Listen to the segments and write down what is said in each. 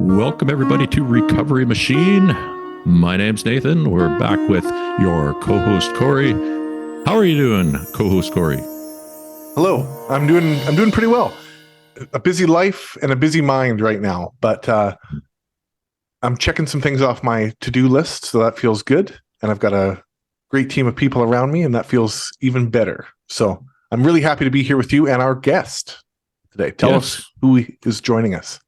Welcome, everybody, to Recovery Machine. My name's Nathan. We're back with your co-host, Corey. How are you doing, co-host Corey? Hello. I'm doing pretty well. A busy life and a busy mind right now, but I'm checking some things off my to-do list, so that feels good. And I've got a great team of people around me, and that feels even better. So I'm really happy to be here with you and our guest today. Tell us who is joining us.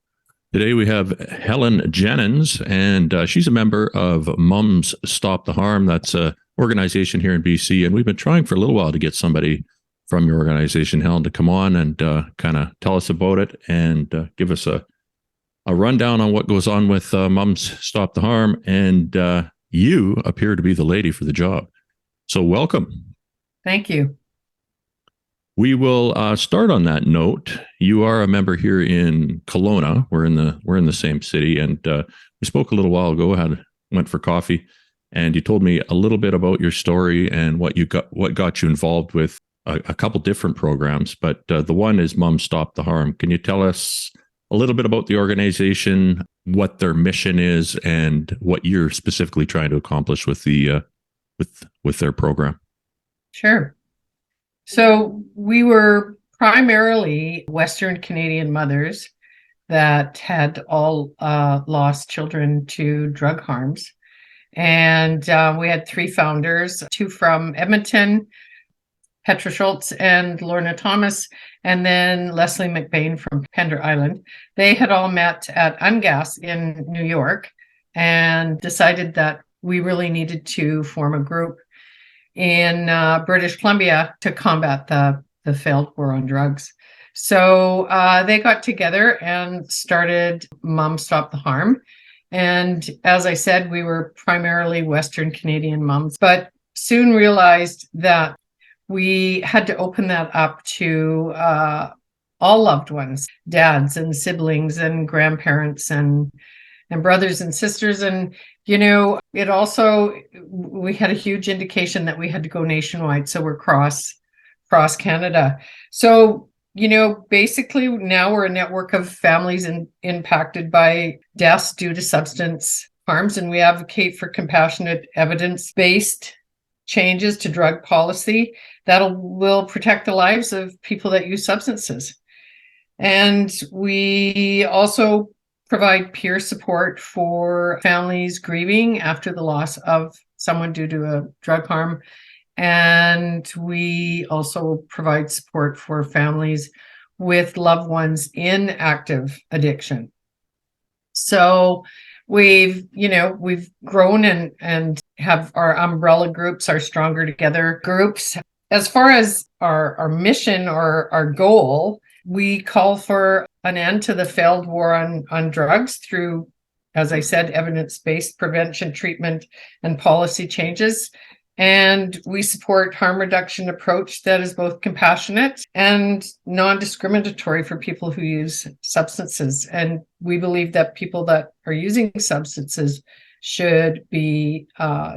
Today we have Helen Jennens, and she's a member of Mums Stop the Harm. That's an organization here in BC, and we've been trying for a little while to get somebody from your organization, Helen, to come on and kind of tell us about it and give us a rundown on what goes on with Mums Stop the Harm. And you appear to be the lady for the job. So welcome. Thank you. We will start on that note. You are a member here in Kelowna. We're in the same city, and we spoke a little while ago. Went for coffee, and you told me a little bit about your story and what got you involved with a couple different programs. But the one is Mums Stop the Harm. Can you tell us a little bit about the organization, what their mission is, and what you're specifically trying to accomplish with the with their program? Sure. So we were primarily Western Canadian mothers that had all lost children to drug harms. And we had three founders, two from Edmonton, Petra Schultz and Lorna Thomas, and then Leslie McBain from Pender Island. They had all met at UNGAS in New York and decided that we really needed to form a group in British Columbia to combat the failed war on drugs. So they got together and started Mums Stop the Harm. And as I said, we were primarily Western Canadian moms, but soon realized that we had to open that up to all loved ones, dads and siblings and grandparents and brothers and sisters. And it also, we had a huge indication that we had to go nationwide. So we're cross Canada. So, basically now we're a network of families impacted by deaths due to substance harms. And we advocate for compassionate, evidence-based changes to drug policy that will protect the lives of people that use substances. And we also provide peer support for families grieving after the loss of someone due to a drug harm. And we also provide support for families with loved ones in active addiction. So we've grown and have our umbrella groups, our Stronger Together groups. As far as our mission or our goal, we call for an end to the failed war on drugs through, as I said, evidence-based prevention, treatment, and policy changes. And we support harm reduction approach that is both compassionate and non-discriminatory for people who use substances. And we believe that people that are using substances should be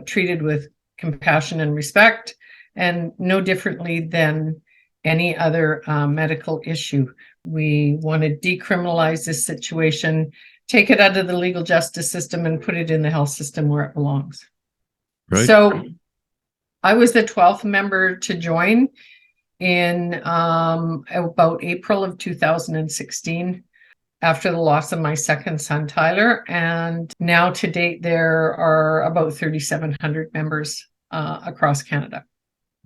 treated with compassion and respect, and no differently than any other medical issue. We want to decriminalize this situation, take it out of the legal justice system, and put it in the health system where it belongs. Right. So I was the 12th member to join in about April of 2016 after the loss of my second son, Tyler. And now to date, there are about 3,700 members across Canada.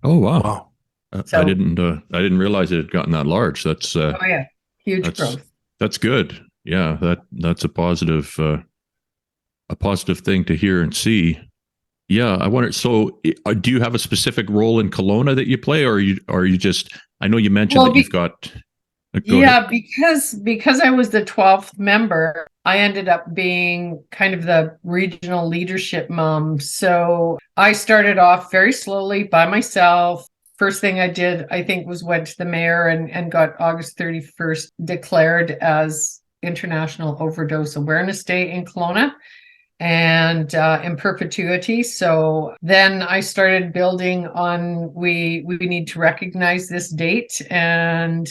Oh, wow. So, I didn't realize it had gotten that large. That's huge growth. That's good. Yeah, that's a positive thing to hear and see. Yeah, I wonder. So, do you have a specific role in Kelowna that you play, or are you just? I know you mentioned that you've got. Go ahead. because I was the 12th member, I ended up being kind of the regional leadership mom. So I started off very slowly by myself. First thing I did, I think, was went to the mayor and got August 31st declared as International Overdose Awareness Day in Kelowna and in perpetuity. So then I started building on, we need to recognize this date. And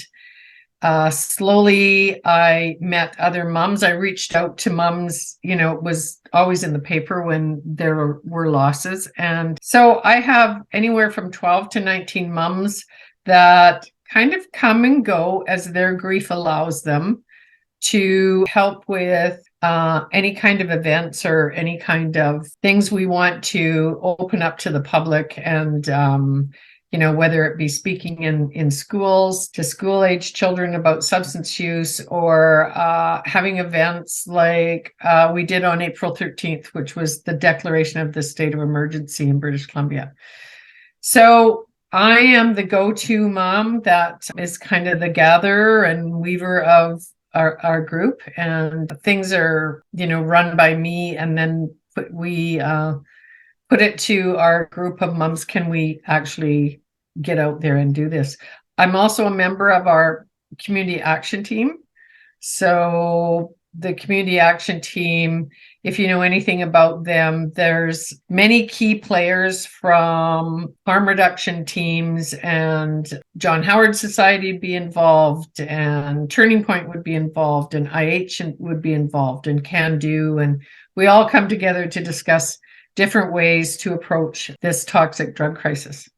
Slowly, I met other moms. I reached out to moms, it was always in the paper when there were losses. And so I have anywhere from 12 to 19 moms that kind of come and go as their grief allows them, to help with any kind of events or any kind of things we want to open up to the public. And whether it be speaking in schools to school age children about substance use, or having events like we did on April 13th, which was the declaration of the state of emergency in British Columbia. So I am the go-to mom that is kind of the gatherer and weaver of our group, and things are, run by me, and then we put it to our group of moms. Can we actually get out there and do this? I'm also a member of our community action team. So the community action team, if you know anything about them, there's many key players from harm reduction teams, and John Howard Society would be involved, and Turning Point would be involved, and IH would be involved, and Can Do, and we all come together to discuss different ways to approach this toxic drug crisis.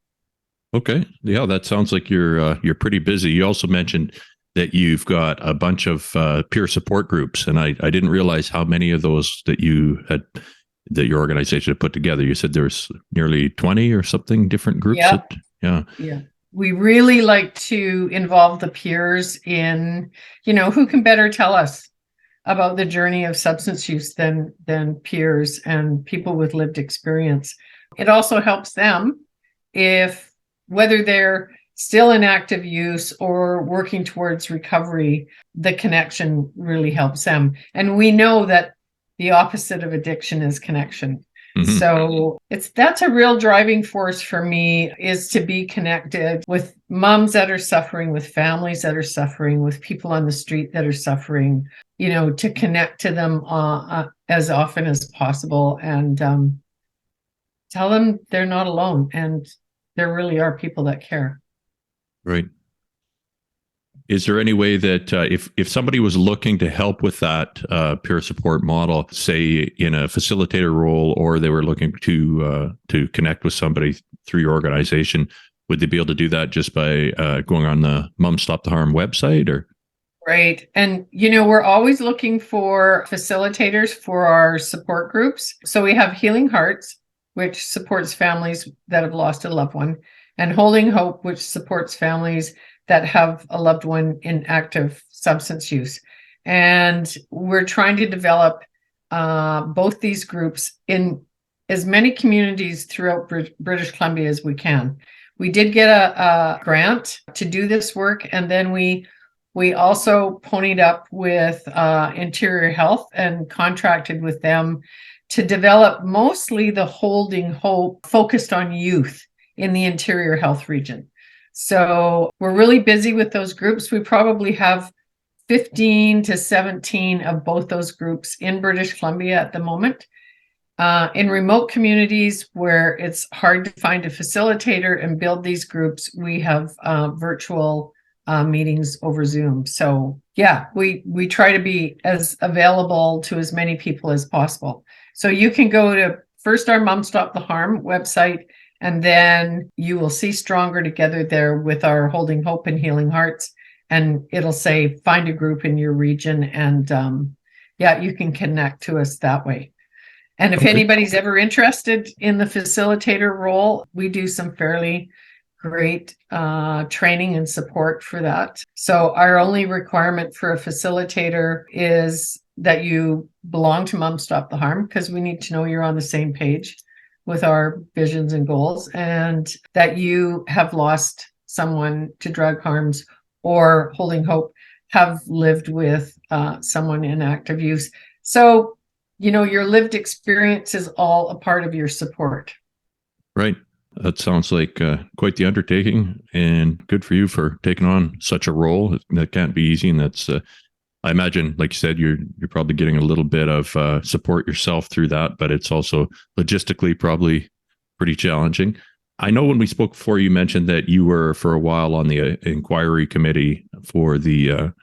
Okay. Yeah, that sounds like you're pretty busy. You also mentioned that you've got a bunch of peer support groups, and I didn't realize how many of those that your organization had put together. You said there's nearly 20 or something different groups. Yeah. We really like to involve the peers in, who can better tell us about the journey of substance use than peers and people with lived experience. It also helps them, if whether they're still in active use or working towards recovery, the connection really helps them. And we know that the opposite of addiction is connection. Mm-hmm. So that's a real driving force for me, is to be connected with moms that are suffering, with families that are suffering, with people on the street that are suffering, to connect to them as often as possible, and tell them they're not alone, and there really are people that care. Right. Is there any way that if somebody was looking to help with that peer support model, say in a facilitator role, or they were looking to connect with somebody through your organization, would they be able to do that just by going on the Mom Stop the Harm website? Or right. And we're always looking for facilitators for our support groups. So we have Healing Hearts, which supports families that have lost a loved one, and Holding Hope, which supports families that have a loved one in active substance use. And we're trying to develop both these groups in as many communities throughout British Columbia as we can. We did get a grant to do this work, and then we also ponied up with Interior Health and contracted with them to develop mostly the Holding Hope focused on youth in the Interior Health region. So we're really busy with those groups. We probably have 15 to 17 of both those groups in British Columbia at the moment. In remote communities where it's hard to find a facilitator and build these groups, we have virtual meetings over Zoom. So yeah, we try to be as available to as many people as possible. So you can go to first our Mom Stop the Harm website, and then you will see Stronger Together there with our Holding Hope and Healing Hearts. And it'll say, find a group in your region. And you can connect to us that way. And if anybody's ever interested in the facilitator role, we do some fairly great training and support for that. So our only requirement for a facilitator is that you belong to Mom Stop the Harm, because we need to know you're on the same page with our visions and goals, and that you have lost someone to drug harms, or Holding Hope have lived with someone in active use. So, your lived experience is all a part of your support. Right. That sounds like quite the undertaking, and good for you for taking on such a role. That can't be easy. And that's, I imagine, like you said, you're probably getting a little bit of support yourself through that, but it's also logistically probably pretty challenging. I know when we spoke before, you mentioned that you were for a while on the inquiry committee for the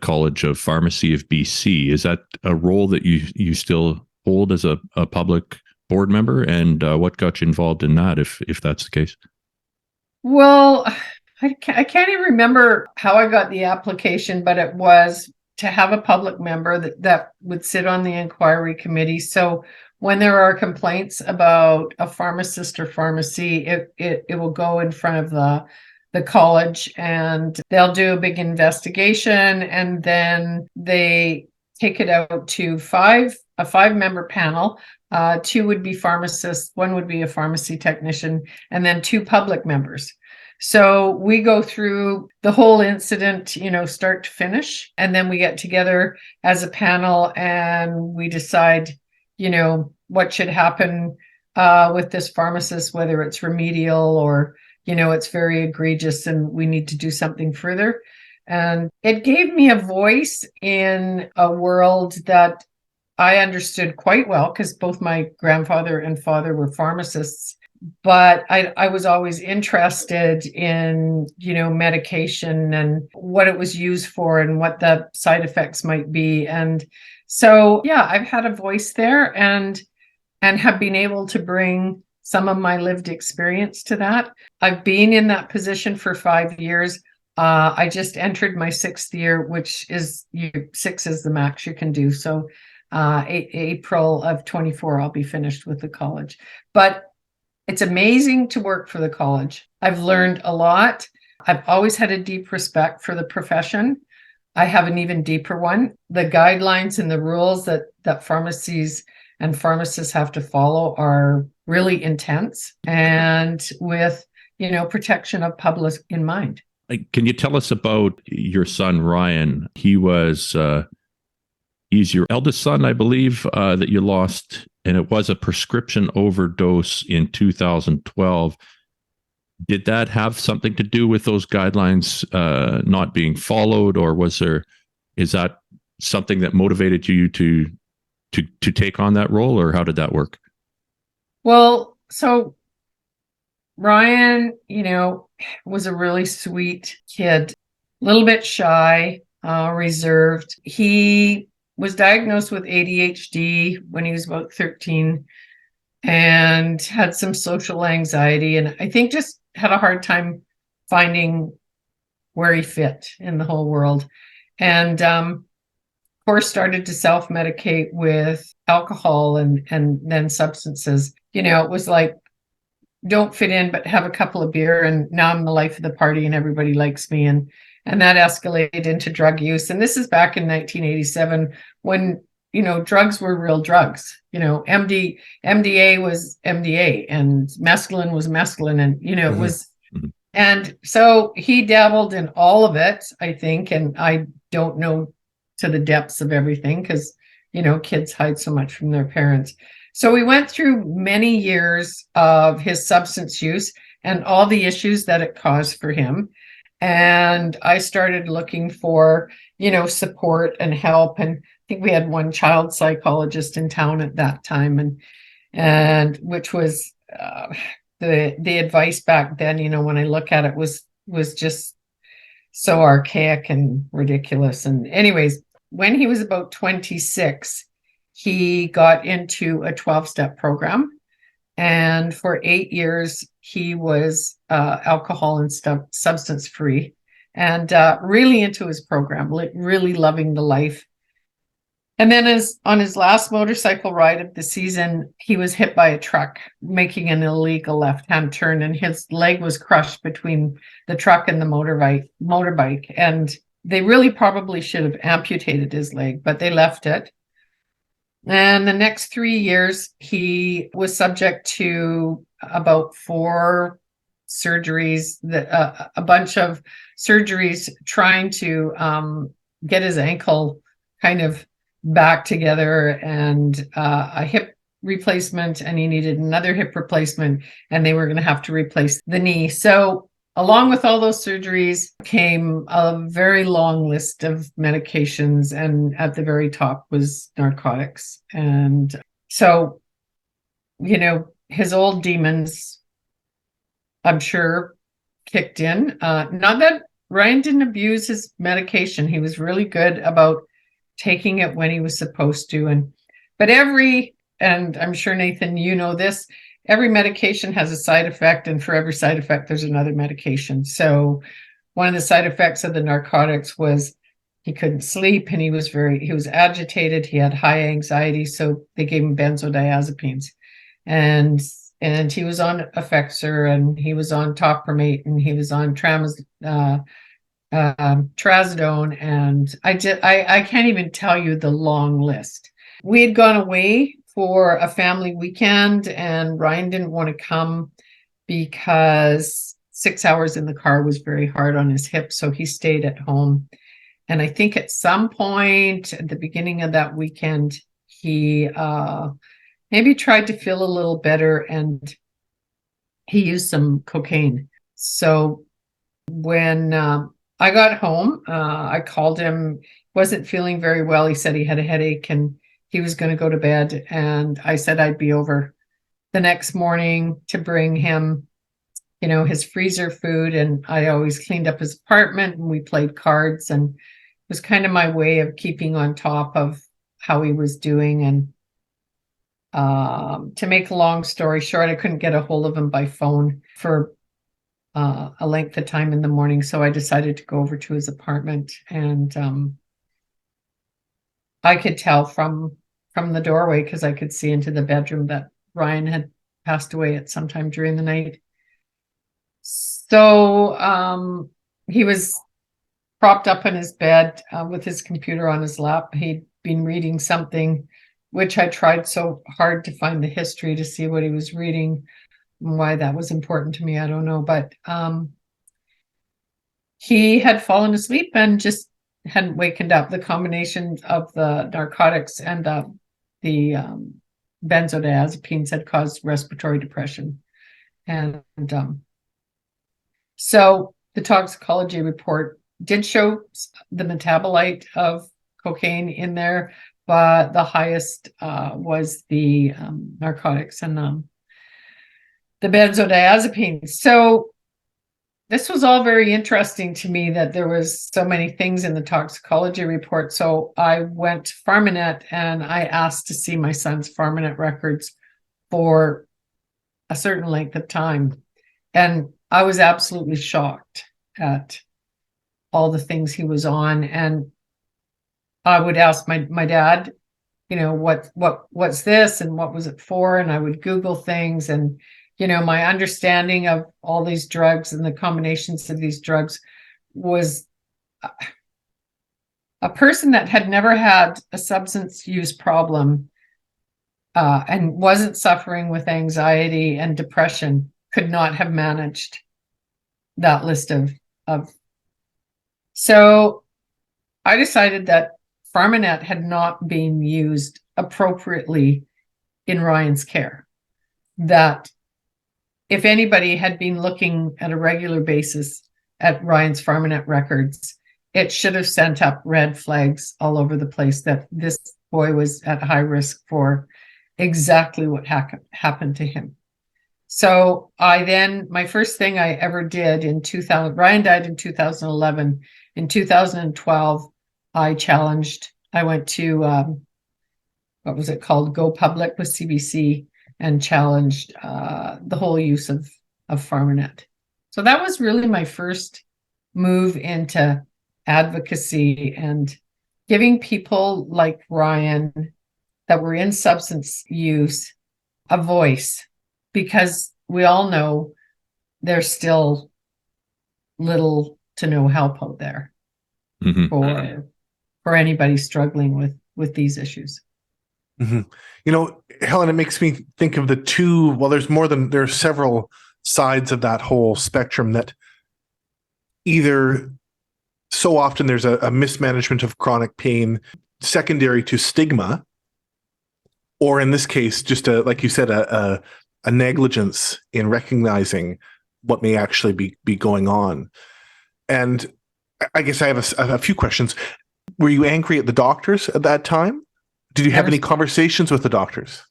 College of Pharmacy of BC. Is that a role that you still hold as a public board member? And what got you involved in that, if that's the case? Well, I can't even remember how I got the application, but it was to have a public member that would sit on the inquiry committee. So when there are complaints about a pharmacist or pharmacy, it will go in front of the college, and they'll do a big investigation, and then they take it out to a 5-member panel. 2 would be pharmacists, 1 would be a pharmacy technician, and then 2 public members. So we go through the whole incident, start to finish, and then we get together as a panel and we decide, what should happen with this pharmacist, whether it's remedial or, it's very egregious and we need to do something further. And it gave me a voice in a world that I understood quite well, because both my grandfather and father were pharmacists. But I was always interested in, medication and what it was used for and what the side effects might be. And so, yeah, I've had a voice there and have been able to bring some of my lived experience to that. I've been in that position for 5 years. I just entered my 6th year, which is 6 is the max you can do. So April of 24, I'll be finished with the college. But it's amazing to work for the college. I've learned a lot. I've always had a deep respect for the profession. I have an even deeper one. The guidelines and the rules that pharmacies and pharmacists have to follow are really intense, and with, protection of public in mind. Can you tell us about your son, Ryan? He's your eldest son, I believe, that you lost, and it was a prescription overdose in 2012. Did that have something to do with those guidelines not being followed, or is that something that motivated you to take on that role, or how did that work? Well, so Ryan, was a really sweet kid, a little bit shy, reserved. He was diagnosed with ADHD when he was about 13 and had some social anxiety, and I think just had a hard time finding where he fit in the whole world. And of course started to self-medicate with alcohol and then substances. It was like, don't fit in, but have a couple of beer, and now I'm the life of the party and everybody likes me. And that escalated into drug use. And this is back in 1987 when, drugs were real drugs. MDA was MDA and mescaline was mescaline, and, it was. And so he dabbled in all of it, I think. And I don't know to the depths of everything because, kids hide so much from their parents. So we went through many years of his substance use and all the issues that it caused for him. And I started looking for, support and help. And I think we had one child psychologist in town at that time, and which was the advice back then, when I look at it, was just so archaic and ridiculous. And anyways, when he was about 26, he got into a 12-step program. And for 8 years, he was alcohol and substance free, and really into his program, really loving the life. And then on his last motorcycle ride of the season, he was hit by a truck making an illegal left-hand turn, and his leg was crushed between the truck and the motorbike. And they really probably should have amputated his leg, but they left it. And the next 3 years, he was subject to about 4 surgeries, a bunch of surgeries trying to get his ankle kind of back together, and a hip replacement, and he needed another hip replacement, and they were going to have to replace the knee. So along with all those surgeries came a very long list of medications, and at the very top was narcotics. And so, his old demons I'm sure, kicked in. Not that Ryan didn't abuse his medication. He was really good about taking it when he was supposed to. But and I'm sure, Nathan, you know this, every medication has a side effect, and for every side effect, there's another medication. So one of the side effects of the narcotics was he couldn't sleep, and he was agitated. He had high anxiety, so they gave him benzodiazepines, and he was on Effexor, and he was on Topramate, and he was on trazodone, and I can't even tell you the long list. We had gone away for a family weekend, and Ryan didn't want to come because 6 hours in the car was very hard on his hip, so he stayed at home. And I think at some point at the beginning of that weekend, he maybe tried to feel a little better, and he used some cocaine. So when I got home, I called him. He wasn't feeling very well. He said he had a headache and he was going to go to bed. And I said I'd be over the next morning to bring him, his freezer food. And I always cleaned up his apartment, and we played cards. And it was kind of my way of keeping on top of how he was doing. And to make a long story short, I couldn't get a hold of him by phone for a length of time in the morning. So I decided to go over to his apartment, and I could tell from the doorway, because I could see into the bedroom, that Ryan had passed away at some time during the night. So he was propped up in his bed with his computer on his lap. He'd been reading something, which I tried so hard to find the history to see what he was reading. Why that was important to me, I don't know. But he had fallen asleep and just hadn't wakened up. The combination of the narcotics and the benzodiazepines had caused respiratory depression. And so the toxicology report did show the metabolite of cocaine in there, but the highest was the narcotics and the benzodiazepines. So this was all very interesting to me, that there was so many things in the toxicology report. So I went to Pharmanet and I asked to see my son's Pharmanet records for a certain length of time. And I was absolutely shocked at all the things he was on. And I would ask my dad, what's this and what was it for? And I would Google things, and my understanding of all these drugs and the combinations of these drugs was a person that had never had a substance use problem and wasn't suffering with anxiety and depression could not have managed that list of. So I decided that Pharmanet had not been used appropriately in Ryan's care. That if anybody had been looking at a regular basis at Ryan's Pharmanet records, it should have sent up red flags all over the place that this boy was at high risk for exactly what happened to him. So my first thing I ever did in 2000, Ryan died in 2011. In 2012, I went to, what was it called? Go Public with CBC, and challenged the whole use of Pharmanet. So that was really my first move into advocacy and giving people like Ryan that were in substance use a voice, because we all know there's still little to no help out there for anybody struggling with these issues. Mm-hmm. Helen, it makes me think of the two. Well, there are several sides of that whole spectrum, that either so often there's a mismanagement of chronic pain secondary to stigma, or in this case, just like you said, a negligence in recognizing what may actually be going on. And I guess I have a few questions. Were you angry at the doctors at that time? Did you have any conversations with the doctors?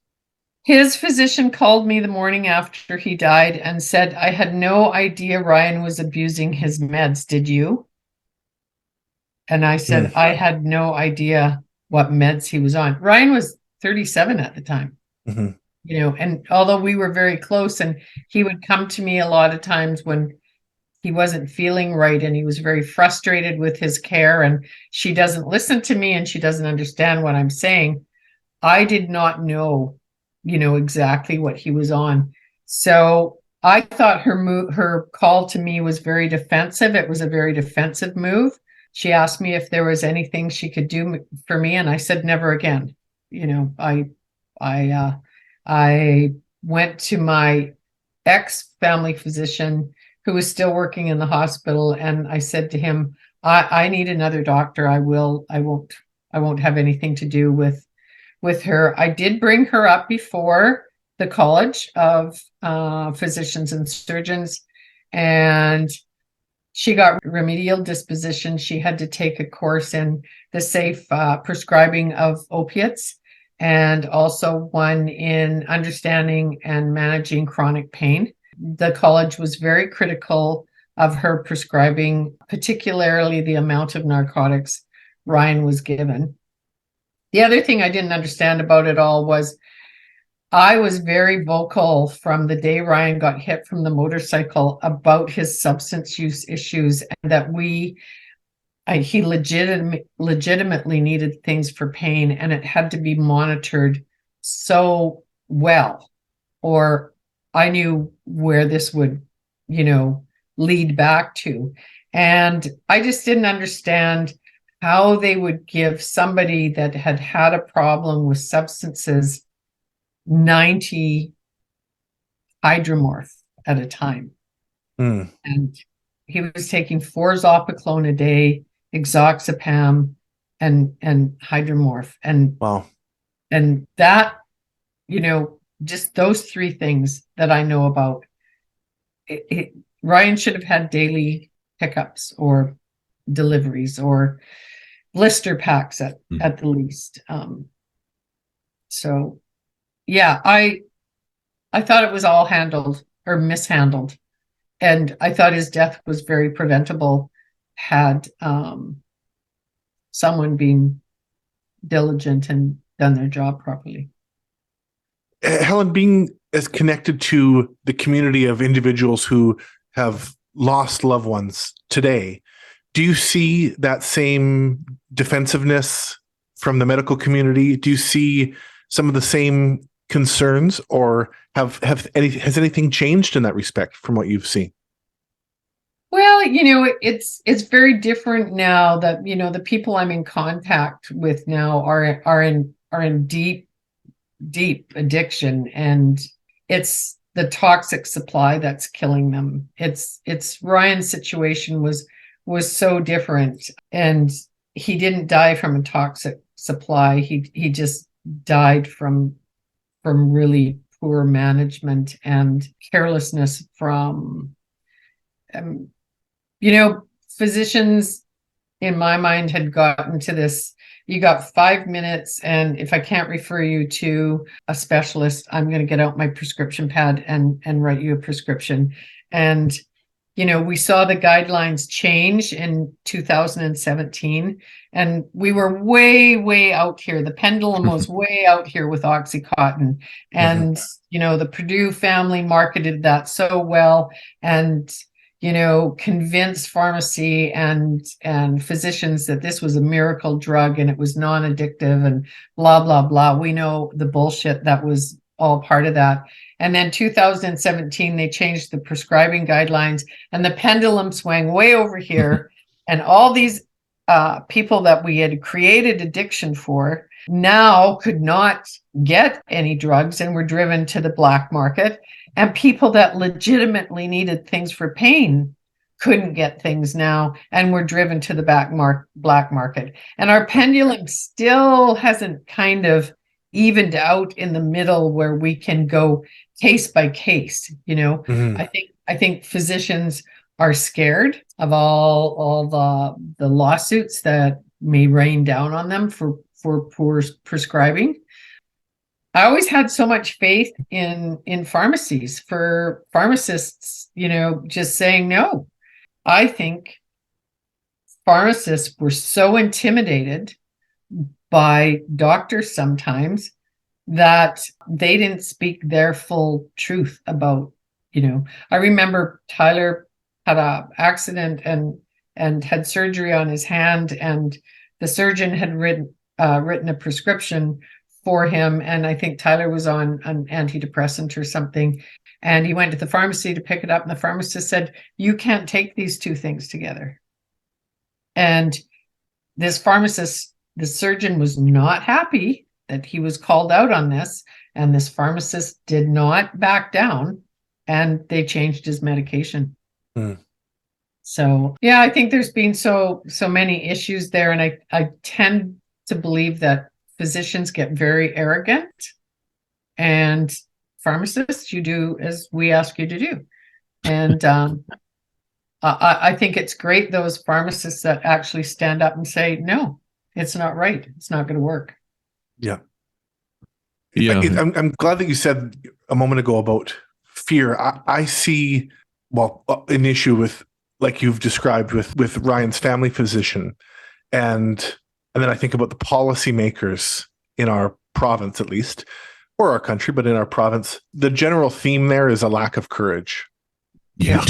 His physician called me the morning after he died and said, I had no idea Ryan was abusing his meds. Did you? And I said, I had no idea what meds he was on. Ryan was 37 at the time, and although we were very close, and he would come to me a lot of times when he wasn't feeling right and he was very frustrated with his care, and she doesn't listen to me and she doesn't understand what I'm saying. I did not know, exactly what he was on. So I thought her call to me was very defensive. It was a very defensive move. She asked me if there was anything she could do for me, and I said never again. I went to my ex-family physician who was still working in the hospital, and I said to him, I need another doctor. I won't have anything to do with her. I did bring her up before the College of Physicians and Surgeons, and she got remedial disposition. She had to take a course in the safe prescribing of opiates, and also one in understanding and managing chronic pain. The college was very critical of her prescribing, particularly the amount of narcotics Ryan was given. The other thing I didn't understand about it all was I was very vocal from the day Ryan got hit from the motorcycle about his substance use issues, and that he legitimately needed things for pain, and it had to be monitored so well, or I knew where this would, lead back to. And I just didn't understand how they would give somebody that had had a problem with substances 90 hydromorph at a time. And he was taking 4 Zopiclone a day, Exoxapam, and hydromorph. And wow. And that, just those 3 things that I know about. Ryan should have had daily pickups or deliveries or blister packs at the least. So yeah, I thought it was all handled or mishandled, and I thought his death was very preventable had someone been diligent and done their job properly. Helen, being as connected to the community of individuals who have lost loved ones today, do you see that same defensiveness from the medical community? Do you see some of the same concerns, or has anything changed in that respect from what you've seen? Well, it's very different now that, the people I'm in contact with now are in deep addiction, and it's the toxic supply that's killing them. It's Ryan's situation was so different, and he didn't die from a toxic supply. He just died from really poor management and carelessness from physicians, in my mind, had gotten to this. You got 5 minutes, and if I can't refer you to a specialist, I'm going to get out my prescription pad and write you a prescription. And we saw the guidelines change in 2017, and we were way out here. The pendulum was way out here with Oxycontin, and the Purdue family marketed that so well, and convince pharmacy and physicians that this was a miracle drug and it was non-addictive and blah, blah, blah. We know the bullshit that was all part of that. And then 2017, they changed the prescribing guidelines, and the pendulum swung way over here. And all these people that we had created addiction for now could not get any drugs and were driven to the black market. And people that legitimately needed things for pain couldn't get things now and were driven to the black market. And our pendulum still hasn't kind of evened out in the middle where we can go case by case. I think physicians are scared of all the lawsuits that may rain down on them for poor prescribing. I always had so much faith in pharmacies, for pharmacists, just saying no. I think pharmacists were so intimidated by doctors sometimes that they didn't speak their full truth about, I remember Tyler had an accident and had surgery on his hand, and the surgeon had written a prescription for him, and I think Tyler was on an antidepressant or something, and he went to the pharmacy to pick it up, and the pharmacist said, "You can't take these two things together." And this pharmacist, the surgeon, was not happy that he was called out on this, and this pharmacist did not back down, and they changed his medication. So yeah, I think there's been so many issues there, and I tend to believe that physicians get very arrogant, and pharmacists, you do as we ask you to do. And I think it's great, those pharmacists that actually stand up and say, no, it's not right. It's not going to work. Yeah. Yeah. I'm glad that you said a moment ago about fear. I see, an issue with, like you've described with Ryan's family physician. And then I think about the policymakers in our province, at least, or our country, but in our province. The general theme there is a lack of courage. Yeah.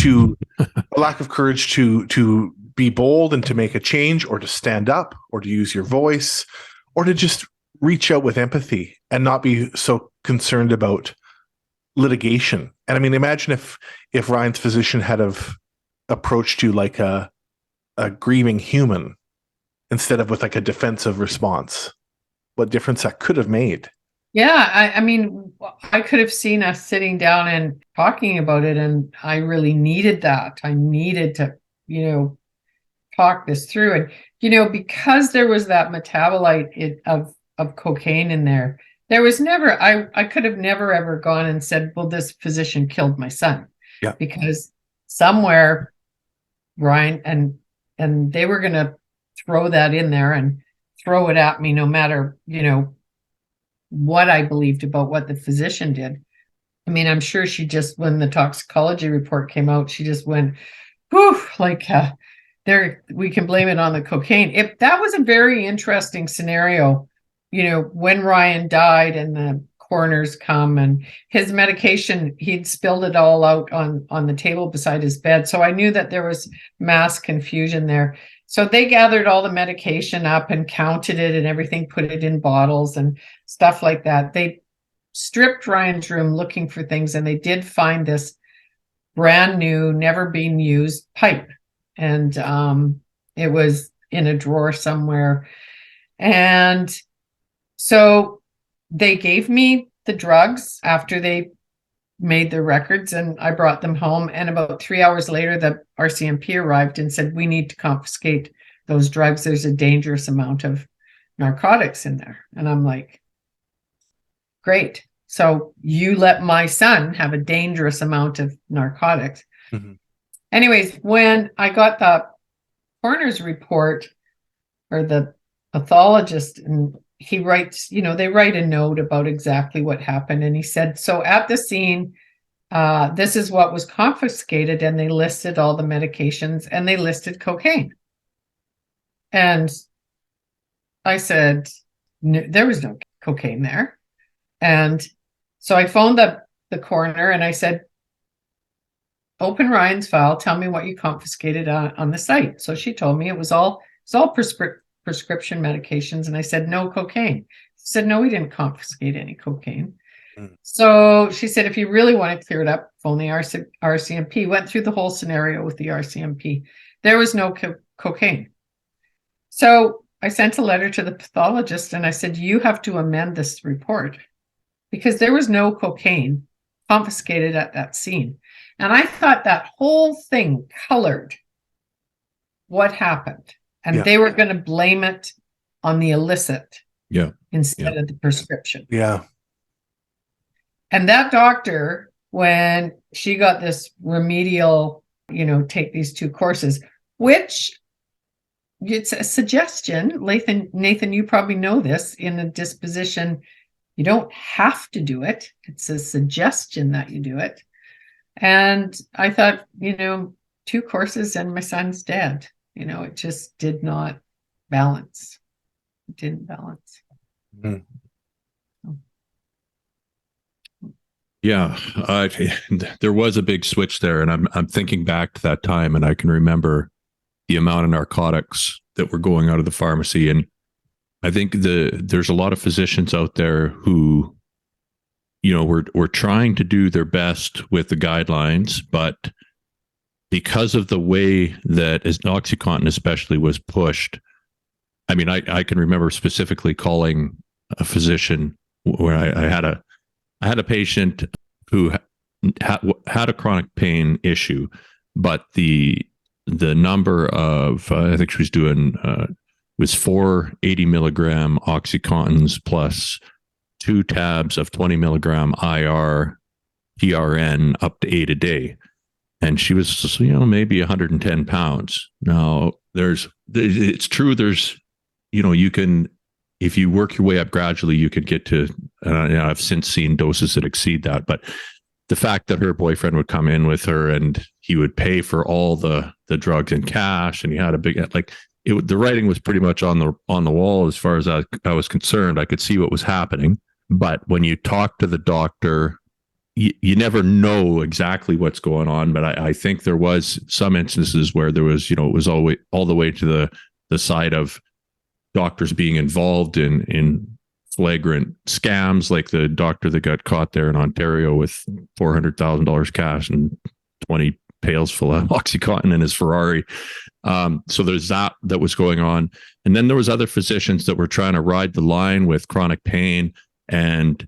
A lack of courage to be bold and to make a change, or to stand up, or to use your voice, or to just reach out with empathy and not be so concerned about litigation. And I mean, imagine if Ryan's physician had approached you like a grieving human instead of with like a defensive response. What difference that could have made. Yeah, I mean, I could have seen us sitting down and talking about it, and I really needed that. I needed to, talk this through. And, because there was that metabolite of cocaine in there, there was never, I could have never ever gone and said, well, this physician killed my son. Yeah. Because somewhere, Ryan, and they were going to throw that in there and throw it at me, no matter, what I believed about what the physician did. I mean, I'm sure she just, when the toxicology report came out, she just went, whew, like, we can blame it on the cocaine. That was a very interesting scenario, when Ryan died and the coroners come, and his medication, he'd spilled it all out on the table beside his bed. So I knew that there was mass confusion there. So they gathered all the medication up and counted it and everything, put it in bottles and stuff like that. They stripped Ryan's room looking for things, and they did find this brand new, never been used pipe. And it was in a drawer somewhere. And so they gave me the drugs after they made their records, and I brought them home. And about 3 hours later, the RCMP arrived and said, we need to confiscate those drugs. There's a dangerous amount of narcotics in there. And I'm like, great. So you let my son have a dangerous amount of narcotics. Mm-hmm. Anyways, when I got the coroner's report, or the pathologist, and he writes, they write a note about exactly what happened. And he said, so at the scene, this is what was confiscated. And they listed all the medications, and they listed cocaine. And I said, no, there was no cocaine there. And so I phoned the coroner, and I said, open Ryan's file, tell me what you confiscated on the site. So she told me it was all prescription medications. And I said, no cocaine. She said, no, we didn't confiscate any cocaine. So she said, if you really want to clear it up, phone the RCMP. Went through the whole scenario with the RCMP. There was no cocaine. So I sent a letter to the pathologist, and I said, you have to amend this report, because there was no cocaine confiscated at that scene. And I thought that whole thing colored what happened. And they were going to blame it on the illicit instead of the prescription. Yeah. And that doctor, when she got this remedial, take these 2 courses, which it's a suggestion, Nathan, you probably know this, in a disposition, You don't have to do it. It's a suggestion that you do it. And I thought, 2 courses and my son's dead. It just did not balance. It didn't balance. Mm. Yeah, there was a big switch there, and I'm thinking back to that time, and I can remember the amount of narcotics that were going out of the pharmacy, and I think there's a lot of physicians out there who, were trying to do their best with the guidelines, but because of the way that as OxyContin especially was pushed, I mean, I can remember specifically calling a physician where I had a patient who had a chronic pain issue, but the number of I think she was doing was 4 80-milligram OxyContins plus 2 tabs of 20-milligram IR PRN up to 8 a day, and she was maybe 110 pounds. Now it's true. There's you can, if you work your way up gradually, you could get to, I've since seen doses that exceed that. But the fact that her boyfriend would come in with her and he would pay for all the drugs in cash, and he had a big, the writing was pretty much on the wall as far as I was concerned. I could see what was happening. But when you talk to the doctor, you never know exactly what's going on. But I think there was some instances where there was, it was all the way to the side of doctors being involved in flagrant scams, like the doctor that got caught there in Ontario with $400,000 cash and 20 pails full of OxyContin in his Ferrari. So there's that was going on. And then there was other physicians that were trying to ride the line with chronic pain. And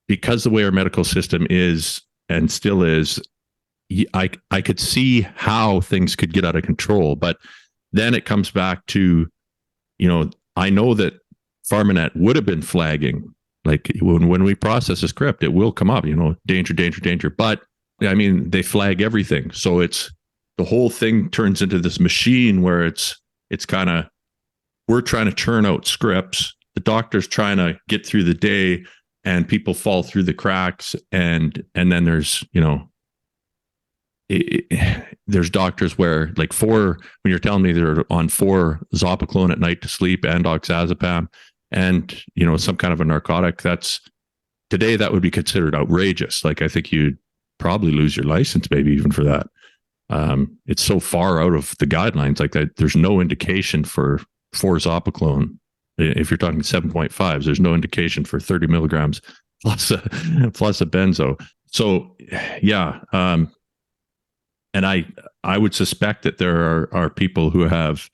because the way our medical system is and still is, I could see how things could get out of control. But then it comes back to, I know that PharmaNet would have been flagging, like when we process a script, it will come up, danger, danger, danger. But I mean, they flag everything. So it's the whole thing turns into this machine where it's kind of, we're trying to churn out scripts. The doctor's trying to get through the day, and people fall through the cracks. And then there's, there's doctors where when you're telling me they're on 4 Zopiclone at night to sleep and oxazepam and, some kind of a narcotic, today that would be considered outrageous. Like, I think you'd probably lose your license, maybe even for that. It's so far out of the guidelines, like that. There's no indication for 4 Zopiclone. If you're talking 7.5s, there's no indication for 30 milligrams plus a benzo. So yeah. And I would suspect that there are people who have,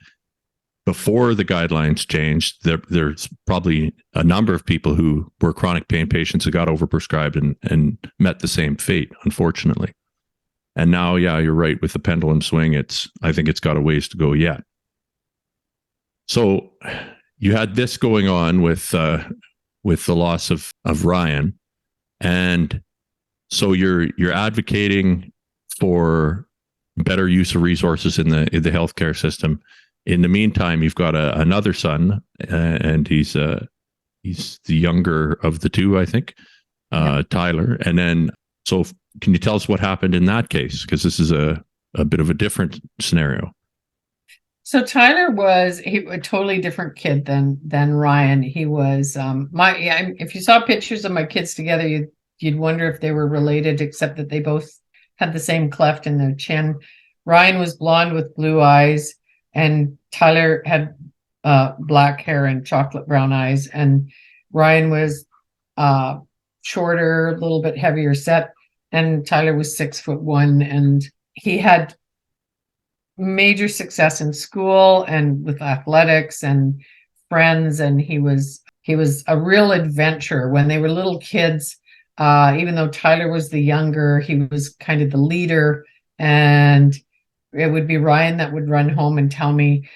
before the guidelines changed, there's probably a number of people who were chronic pain patients who got overprescribed and met the same fate, unfortunately. And now, yeah, you're right, with the pendulum swing, I think it's got a ways to go yet. So you had this going on with the loss of Ryan, and so you're advocating for better use of resources in the healthcare system. In the meantime, you've got another son, and he's the younger of the 2, I think, Tyler. And then, so can you tell us what happened in that case? Because this is a bit of a different scenario. So Tyler was a totally different kid than Ryan. He was if you saw pictures of my kids together, you'd wonder if they were related, except that they both had the same cleft in their chin. Ryan was blonde with blue eyes, and Tyler had black hair and chocolate brown eyes. And Ryan was shorter, a little bit heavier set, and Tyler was 6'1", and he had major success in school and with athletics and friends, and he was a real adventurer when they were little kids. Even though Tyler was the younger, he was kind of the leader, and it would be Ryan that would run home and tell me,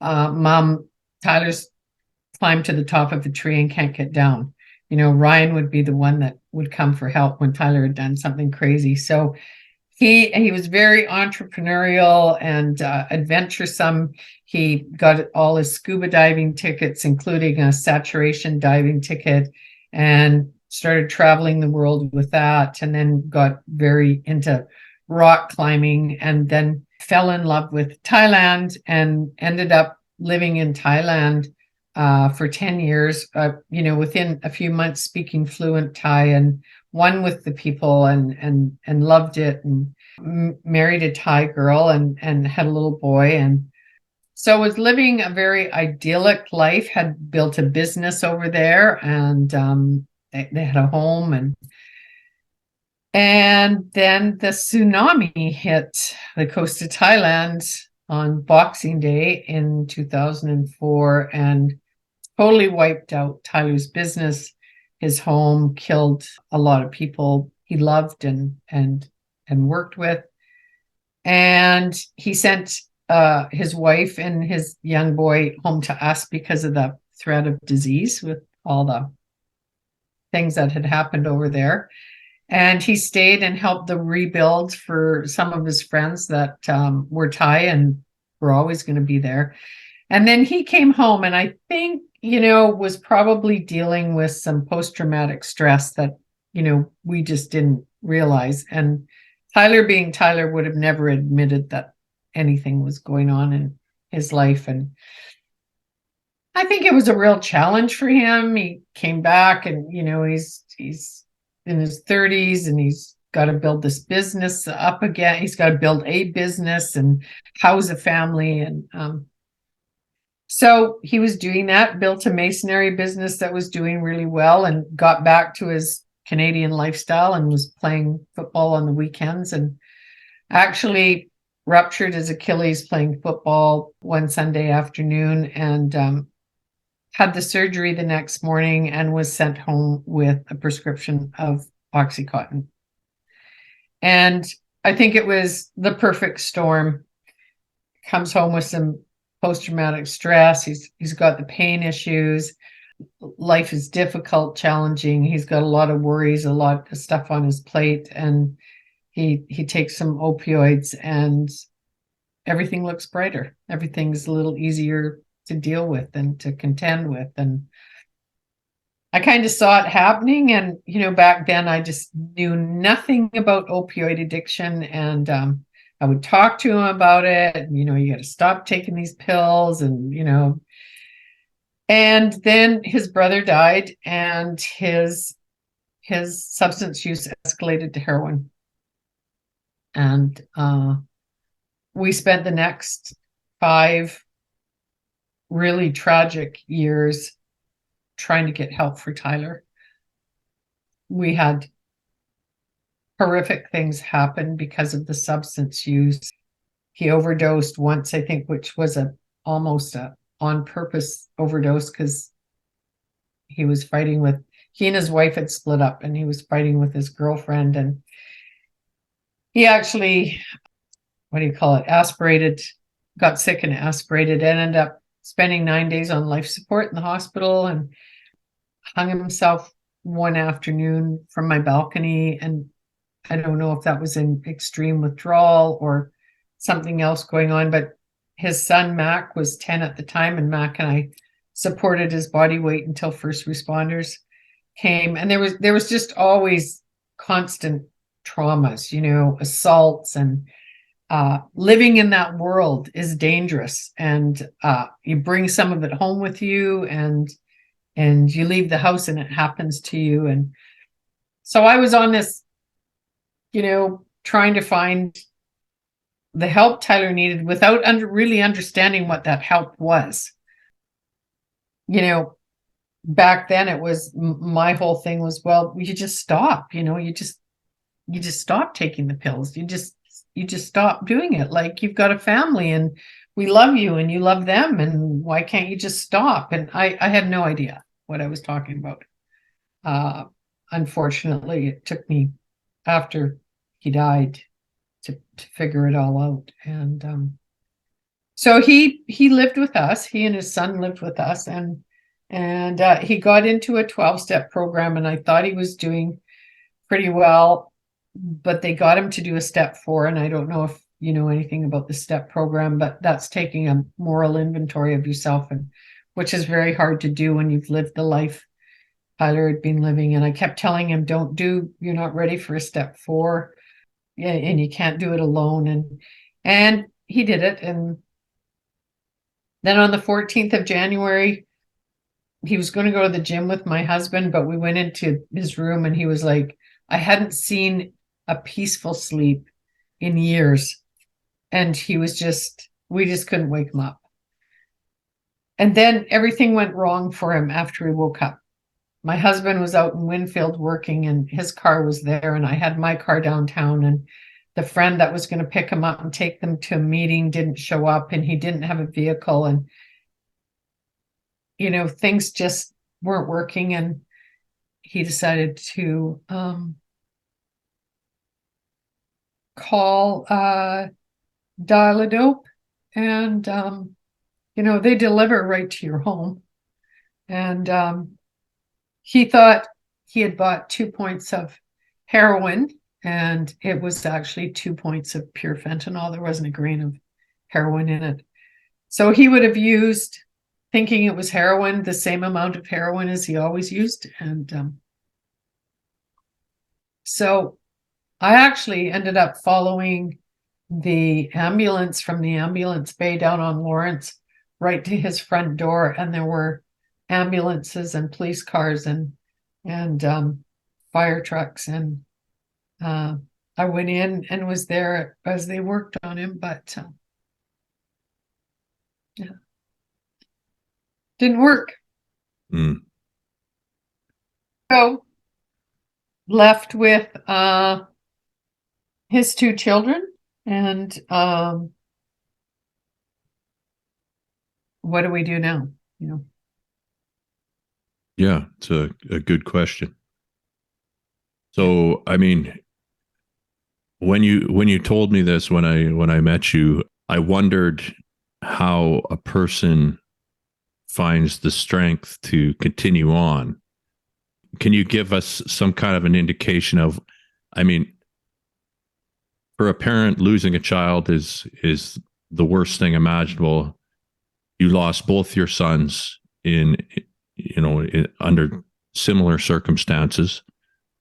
Mom, Tyler's climbed to the top of the tree and can't get down. Ryan would be the one that would come for help when Tyler had done something crazy. So he was very entrepreneurial and adventuresome. He got all his scuba diving tickets, including a saturation diving ticket. and started traveling the world with that, and then got very into rock climbing, and then fell in love with Thailand and ended up living in Thailand for 10 years, within a few months speaking fluent Thai, and one with the people, and loved it, and married a Thai girl, and had a little boy. And so was living a very idyllic life, had built a business over there, and they had a home. And then the tsunami hit the coast of Thailand on Boxing Day in 2004 and totally wiped out Tyler's business, his home, killed a lot of people he loved and worked with. And he sent his wife and his young boy home to us because of the threat of disease with all the things that had happened over there. And he stayed and helped the rebuild for some of his friends that were Thai and were always going to be there. And then he came home, and I think, was probably dealing with some post-traumatic stress that, we just didn't realize. And Tyler, being Tyler, would have never admitted that anything was going on in his life. And I think it was a real challenge for him. He came back, and, he's in his 30s, and he's got to build this business up again. He's got to build a business and house a family. And so he was doing that, built a masonry business that was doing really well, and got back to his Canadian lifestyle and was playing football on the weekends, and actually ruptured his Achilles playing football one Sunday afternoon, and had the surgery the next morning, and was sent home with a prescription of Oxycontin. And I think it was the perfect storm. Comes home with some post-traumatic stress. He's got the pain issues. Life is difficult, challenging. He's got a lot of worries, a lot of stuff on his plate, and he takes some opioids, and everything looks brighter. Everything's a little easier to deal with and to contend with. And I kind of saw it happening. And, back then I just knew nothing about opioid addiction. And I would talk to him about it. And, you got to stop taking these pills. And, and then his brother died, and his substance use escalated to heroin. And we spent the next 5 really tragic years trying to get help for Tyler. We had horrific things happen because of the substance use. He overdosed once, I think, which was almost a on purpose overdose, because he and his wife had split up, and he was fighting with his girlfriend, and he actually, got sick and aspirated, and ended up spending 9 days on life support in the hospital, and hung himself one afternoon from my balcony. And I don't know if that was in extreme withdrawal or something else going on, but his son Mac was 10 at the time, and Mac and I supported his body weight until first responders came. And there was just always constant traumas, assaults, and living in that world is dangerous. And you bring some of it home with you, and you leave the house and it happens to you. And so I was on this, trying to find the help Tyler needed without really understanding what that help was. Back then it was, my whole thing was, well, you just stop, you just stop taking the pills. You just stop doing it. Like, you've got a family, and we love you, and you love them, and why can't you just stop? And I had no idea what I was talking about. Unfortunately, it took me after he died to figure it all out. And so he lived with us. He and his son lived with us, and he got into a 12-step program, and I thought he was doing pretty well, but they got him to do a step 4. And I don't know if you know anything about the step program, but that's taking a moral inventory of yourself, and which is very hard to do when you've lived the life Tyler had been living. And I kept telling him, you're not ready for a step 4. Yeah, and you can't do it alone. And he did it. And then on the 14th of January, he was going to go to the gym with my husband, but we went into his room and he was like, I hadn't seen a peaceful sleep in years. And we just couldn't wake him up. And then everything went wrong for him after he woke up. My husband was out in Winfield working and his car was there, and I had my car downtown, and the friend that was going to pick him up and take them to a meeting didn't show up, and he didn't have a vehicle, and things just weren't working, and he decided to call Dial-A-Dope, and they deliver right to your home. And he thought he had bought 2 points of heroin, and it was actually 2 points of pure fentanyl. There wasn't a grain of heroin in it. So he would have used, thinking it was heroin, the same amount of heroin as he always used. And so I actually ended up following the ambulance from the ambulance bay down on Lawrence right to his front door, and there were ambulances and police cars and fire trucks, and I went in and was there as they worked on him, but yeah, didn't work. So left with his 2 children, and what do we do now? Yeah, it's a good question. So, I mean, when you told me this, when I met you, I wondered how a person finds the strength to continue on. Can you give us some kind of an indication of, I mean, for a parent, losing a child is the worst thing imaginable. You lost both your sons under similar circumstances.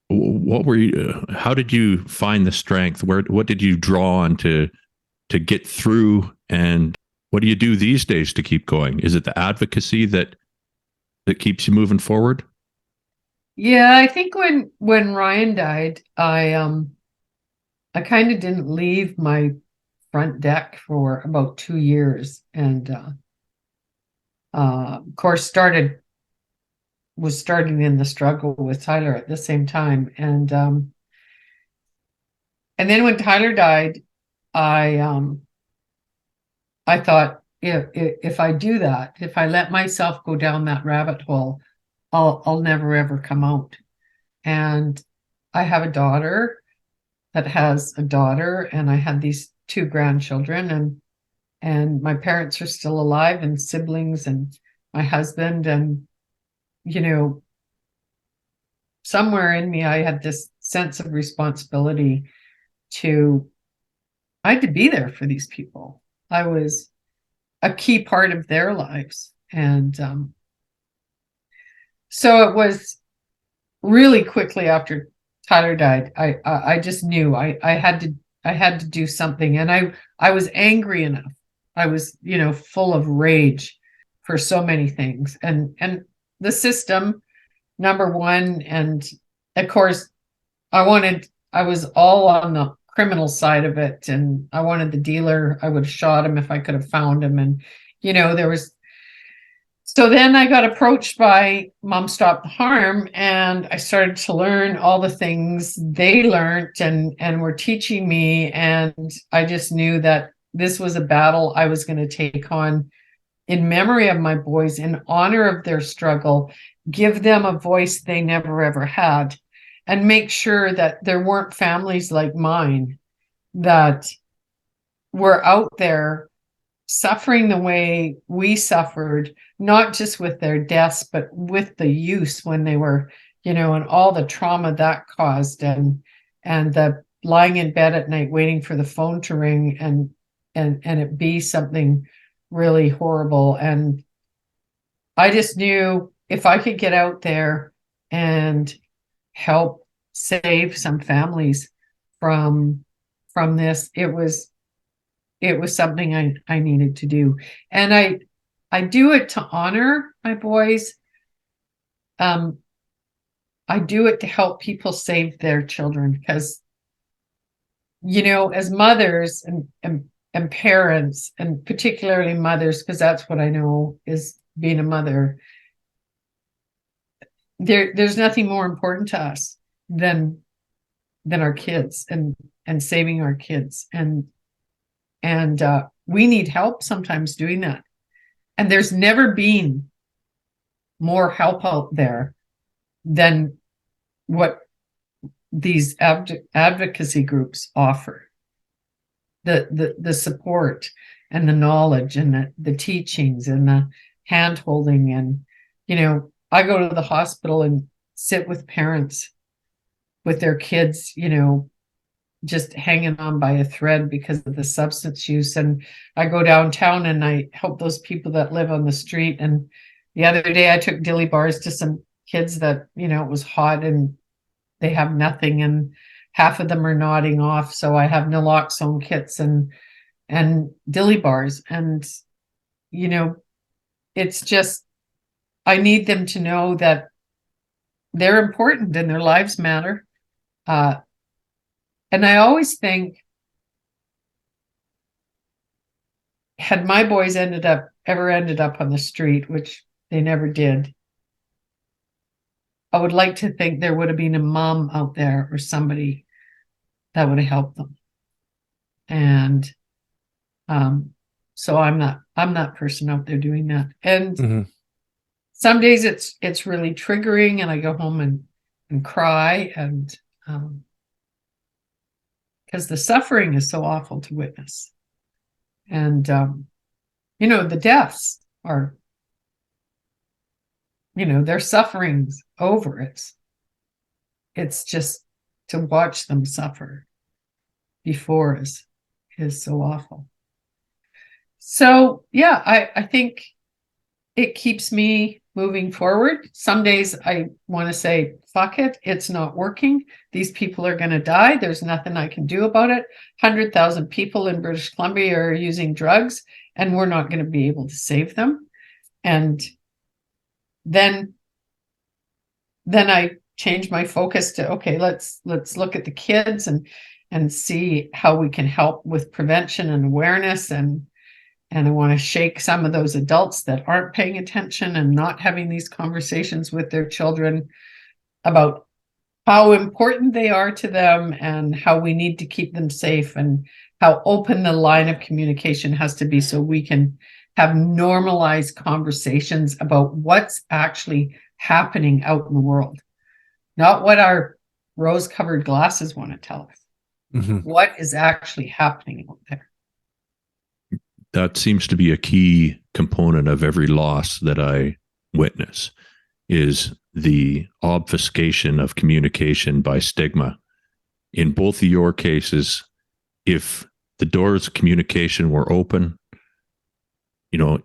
What were you? How did you find the strength? What did you draw on to get through? And what do you do these days to keep going? Is it the advocacy that keeps you moving forward? Yeah, I think when Ryan died, I kind of didn't leave my front deck for about 2 years, and of course was starting in the struggle with Tyler at the same time, and then when Tyler died, I thought, if I do that, if I let myself go down that rabbit hole, I'll never ever come out. And I have a daughter that has a daughter, and I had these 2 grandchildren, and my parents are still alive, and siblings, and my husband, and somewhere in me I had this sense of responsibility I had to be there for these people. I was a key part of their lives. And so it was really quickly after Tyler died, I just knew I had to do something. And I was angry enough. I was, full of rage for so many things. And the system, number one, and of course I was all on the criminal side of it, and I wanted the dealer. I would have shot him if I could have found him. And so then I got approached by Mom Stop the Harm, and I started to learn all the things they learned and were teaching me. And I just knew that this was a battle I was going to take on in memory of my boys, in honor of their struggle, give them a voice they never ever had, and make sure that there weren't families like mine that were out there suffering the way we suffered, not just with their deaths, but with the use when they were, and all the trauma that caused, and the lying in bed at night waiting for the phone to ring and it be something really horrible. And I just knew if I could get out there and help save some families from this. It was something I needed to do. And I do it to honor my boys. I do it to help people save their children because, as mothers and parents, and particularly mothers, because that's what I know is being a mother, there's nothing more important to us than our kids and saving our kids. And we need help sometimes doing that. And there's never been more help out there than what these advocacy groups offer. The support and the knowledge and the teachings and the hand holding. And, I go to the hospital and sit with parents with their kids, just hanging on by a thread because of the substance use. And I go downtown and I help those people that live on the street. And the other day I took dilly bars to some kids that, it was hot and they have nothing, and half of them are nodding off. So I have naloxone kits and dilly bars. And, it's just, I need them to know that they're important and their lives matter. And I always think, had my boys ever ended up on the street, which they never did, I would like to think there would have been a mom out there or somebody that would have helped them. And so I'm that person out there doing that. And some days it's really triggering, and I go home and cry, and because the suffering is so awful to witness. And the deaths are, their suffering's over. It's just to watch them suffer before is so awful. So yeah, I think it keeps me moving forward. Some days I want to say, fuck it, it's not working. These people are going to die. There's nothing I can do about it. 100,000 people in British Columbia are using drugs, and we're not going to be able to save them. And then I change my focus to, okay, let's look at the kids and see how we can help with prevention and awareness. And I want to shake some of those adults that aren't paying attention and not having these conversations with their children about how important they are to them and how we need to keep them safe, and how open the line of communication has to be so we can have normalized conversations about what's actually happening out in the world, not what our rose-colored glasses want to tell us. What is actually happening out there? That seems to be a key component of every loss that I witness, is the obfuscation of communication by stigma. In both of your cases, if the doors of communication were open,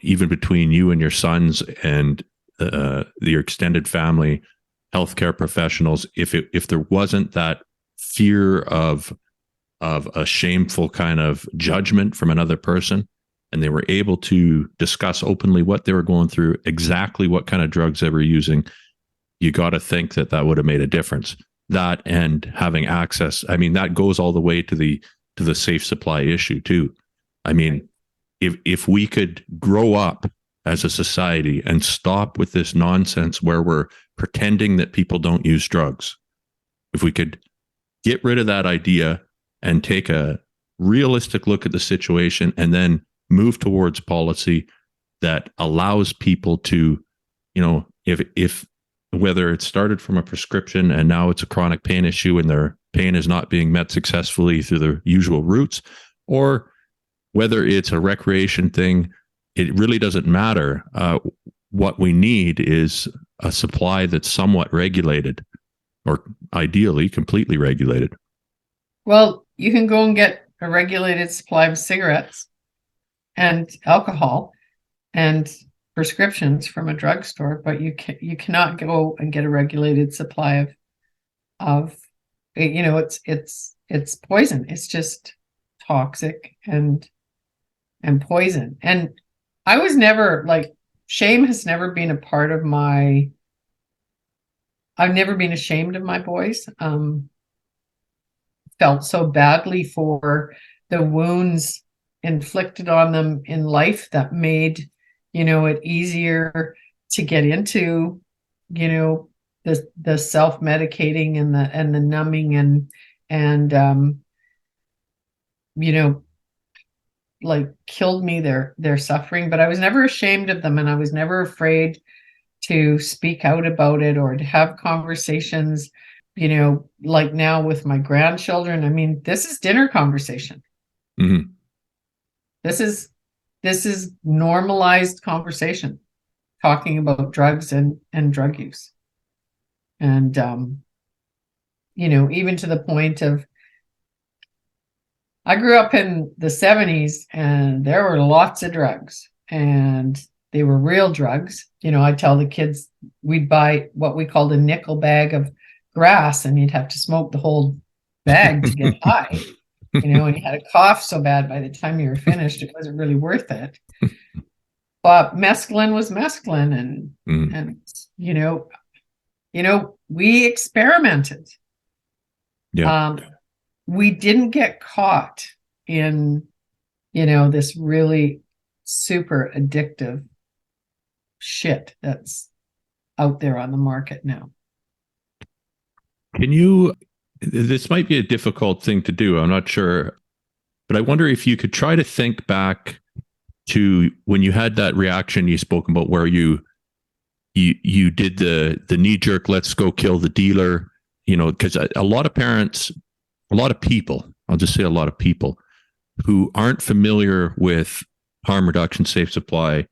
even between you and your sons and your extended family, healthcare professionals, if there wasn't that fear of a shameful kind of judgment from another person, and they were able to discuss openly what they were going through, exactly what kind of drugs they were using, you got to think that would have made a difference. That, and having access, that goes all the way to the safe supply issue too. If we could grow up as a society and stop with this nonsense where we're pretending that people don't use drugs, if we could get rid of that idea and take a realistic look at the situation, and then move towards policy that allows people to, if whether it started from a prescription and now it's a chronic pain issue and their pain is not being met successfully through the usual routes, or whether it's a recreation thing, it really doesn't matter. What we need is a supply that's somewhat regulated, or ideally completely regulated. Well, you can go and get a regulated supply of cigarettes and alcohol and prescriptions from a drugstore, but you cannot go and get a regulated supply of it's poison. It's just toxic and poison. And I was never like, shame has never been a part of my, I've never been ashamed of my boys. Felt so badly for the wounds inflicted on them in life that made, it easier to get into, the self-medicating and the numbing and like killed me their suffering. But I was never ashamed of them, and I was never afraid to speak out about it or to have conversations, like now with my grandchildren. I mean, this is dinner conversation. Mm-hmm. This is normalized conversation, talking about drugs and drug use. And even to the point of, I grew up in the 70s and there were lots of drugs, and they were real drugs. I tell the kids we'd buy what we called a nickel bag of grass, and you'd have to smoke the whole bag to get high. And you had a cough so bad by the time you were finished, it wasn't really worth it. But mescaline was mescaline, and we experimented. Yeah. We didn't get caught in, this really super addictive shit that's out there on the market now. This might be a difficult thing to do, I'm not sure, but I wonder if you could try to think back to when you had that reaction you spoke about, where you did the knee jerk, let's go kill the dealer, because a lot of parents, a lot of people, I'll just say a lot of people who aren't familiar with harm reduction, safe supply,